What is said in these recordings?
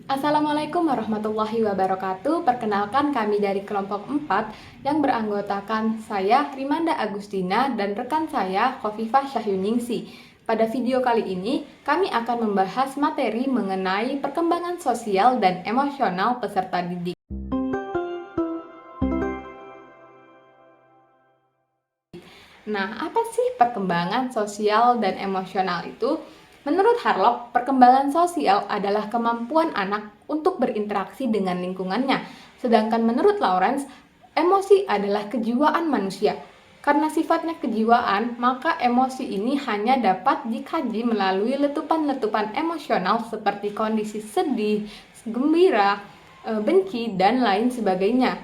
Assalamualaikum warahmatullahi wabarakatuh. Perkenalkan, kami dari kelompok 4 yang beranggotakan saya Rimanda Agustina dan rekan saya Khofifah Syahyuningsi. Pada video kali ini, kami akan membahas materi mengenai perkembangan sosial dan emosional peserta didik. Nah, apa sih perkembangan sosial dan emosional itu? Menurut Harlock, perkembangan sosial adalah kemampuan anak untuk berinteraksi dengan lingkungannya. Sedangkan menurut Lawrence, emosi adalah kejiwaan manusia. Karena sifatnya kejiwaan, maka emosi ini hanya dapat dikaji melalui letupan-letupan emosional seperti kondisi sedih, gembira, benci, dan lain sebagainya.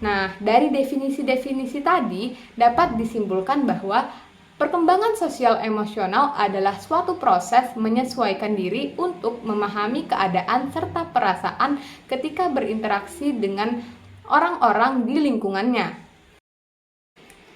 Nah, dari definisi-definisi tadi dapat disimpulkan bahwa perkembangan sosial emosional adalah suatu proses menyesuaikan diri untuk memahami keadaan serta perasaan ketika berinteraksi dengan orang-orang di lingkungannya.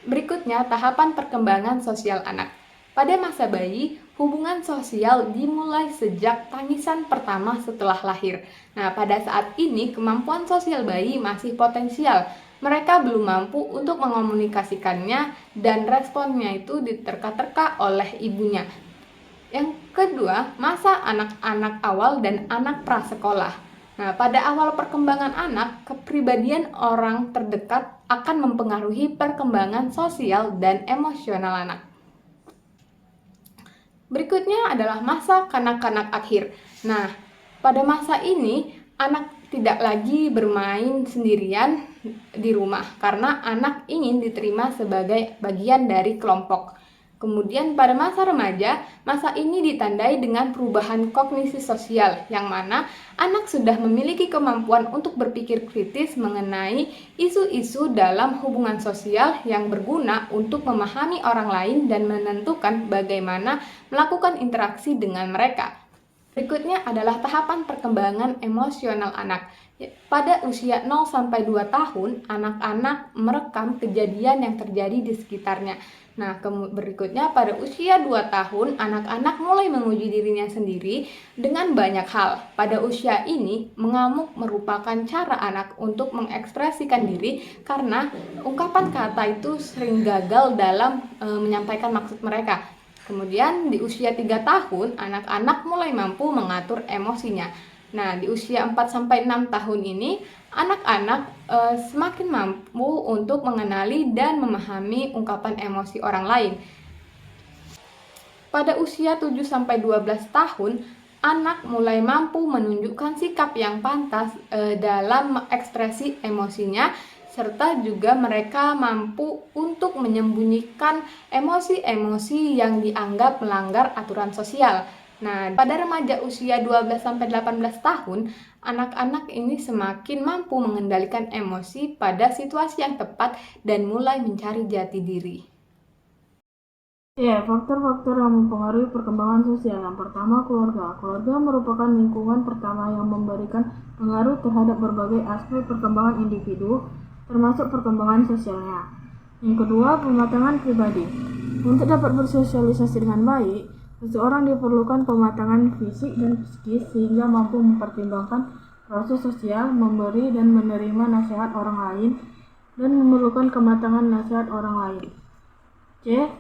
Berikutnya, tahapan perkembangan sosial anak. Pada masa bayi, hubungan sosial dimulai sejak tangisan pertama setelah lahir. Nah, pada saat ini kemampuan sosial bayi masih potensial. Mereka belum mampu untuk mengomunikasikannya dan responnya itu diterka-terka oleh ibunya. Yang kedua, masa anak-anak awal dan anak prasekolah. Nah, pada awal perkembangan anak, kepribadian orang terdekat akan mempengaruhi perkembangan sosial dan emosional anak. Berikutnya adalah masa kanak-kanak akhir. Nah, pada masa ini anak tidak lagi bermain sendirian di rumah karena anak ingin diterima sebagai bagian dari kelompok. Kemudian pada masa remaja, masa ini ditandai dengan perubahan kognisi sosial, yang mana anak sudah memiliki kemampuan untuk berpikir kritis mengenai isu-isu dalam hubungan sosial yang berguna untuk memahami orang lain dan menentukan bagaimana melakukan interaksi dengan mereka. Berikutnya adalah tahapan perkembangan emosional anak. Pada usia 0-2 tahun, anak-anak merekam kejadian yang terjadi di sekitarnya. Nah, berikutnya pada usia 2 tahun, anak-anak mulai menguji dirinya sendiri dengan banyak hal. Pada usia ini, mengamuk merupakan cara anak untuk mengekspresikan diri karena ungkapan kata itu sering gagal dalam menyampaikan maksud mereka. Kemudian di usia 3 tahun, anak-anak mulai mampu mengatur emosinya. Nah, di usia 4-6 tahun ini, anak-anak semakin mampu untuk mengenali dan memahami ungkapan emosi orang lain. Pada usia 7-12 tahun, anak mulai mampu menunjukkan sikap yang pantas dalam mengekspresi emosinya, serta juga mereka mampu untuk menyembunyikan emosi-emosi yang dianggap melanggar aturan sosial. Nah, pada remaja usia 12-18 tahun, anak-anak ini semakin mampu mengendalikan emosi pada situasi yang tepat dan mulai mencari jati diri. Ya, faktor-faktor yang mempengaruhi perkembangan sosial. Yang pertama, keluarga. Keluarga merupakan lingkungan pertama yang memberikan pengaruh terhadap berbagai aspek perkembangan individu, termasuk perkembangan sosialnya. Yang kedua, pematangan pribadi. Untuk dapat bersosialisasi dengan baik, seseorang diperlukan pematangan fisik dan psikis sehingga mampu mempertimbangkan proses sosial, memberi dan menerima nasihat orang lain, dan memerlukan kematangan nasihat orang lain. C.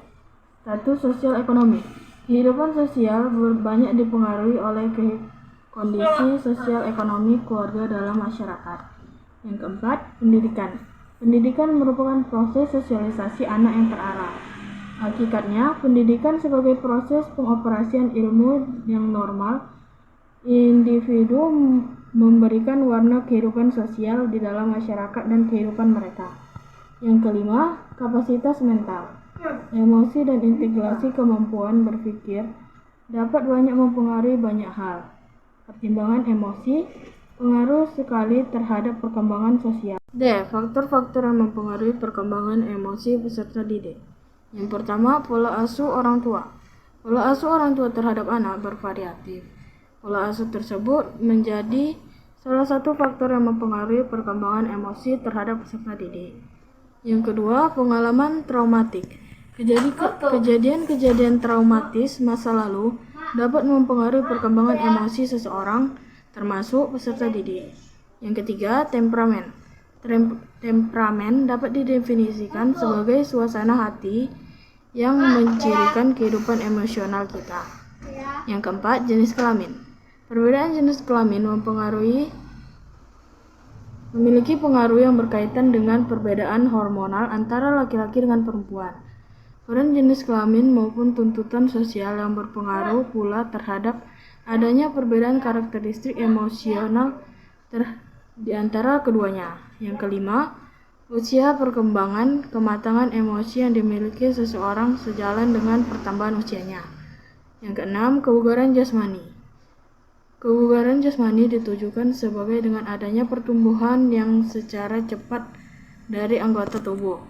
Status sosial ekonomi. Kehidupan sosial banyak dipengaruhi oleh kondisi sosial ekonomi keluarga dalam masyarakat. Yang keempat, pendidikan. Pendidikan merupakan proses sosialisasi anak yang terarah. Hakikatnya, pendidikan sebagai proses pengoperasian ilmu yang normal, individu memberikan warna kehidupan sosial di dalam masyarakat dan kehidupan mereka. Yang kelima, kapasitas mental. Emosi dan integrasi kemampuan berpikir dapat banyak mempengaruhi banyak hal. Pertimbangan emosi pengaruh sekali terhadap perkembangan sosial. D. Faktor-faktor yang mempengaruhi perkembangan emosi peserta didik. Yang pertama, pola asuh orang tua. Pola asuh orang tua terhadap anak bervariatif. Pola asuh tersebut menjadi salah satu faktor yang mempengaruhi perkembangan emosi terhadap peserta didik. Yang kedua, pengalaman traumatik. Kejadian-kejadian traumatis masa lalu dapat mempengaruhi perkembangan emosi seseorang termasuk peserta didik. Yang ketiga, temperamen. Temperamen dapat didefinisikan sebagai suasana hati yang mencirikan kehidupan emosional kita. Yang keempat, jenis kelamin. Perbedaan jenis kelamin memiliki pengaruh yang berkaitan dengan perbedaan hormonal antara laki-laki dengan perempuan. Peran jenis kelamin maupun tuntutan sosial yang berpengaruh pula terhadap adanya perbedaan karakteristik emosional di antara keduanya. Yang kelima, usia perkembangan kematangan emosi yang dimiliki seseorang sejalan dengan pertambahan usianya. Yang keenam, kebugaran jasmani. Kebugaran jasmani ditujukan sebagai dengan adanya pertumbuhan yang secara cepat dari anggota tubuh.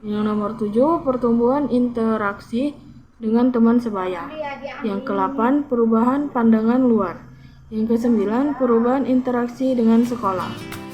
Yang nomor 7, pertumbuhan interaksi dengan teman sebaya. Yang ke-8, perubahan pandangan luar. Yang ke-9, perubahan interaksi dengan sekolah.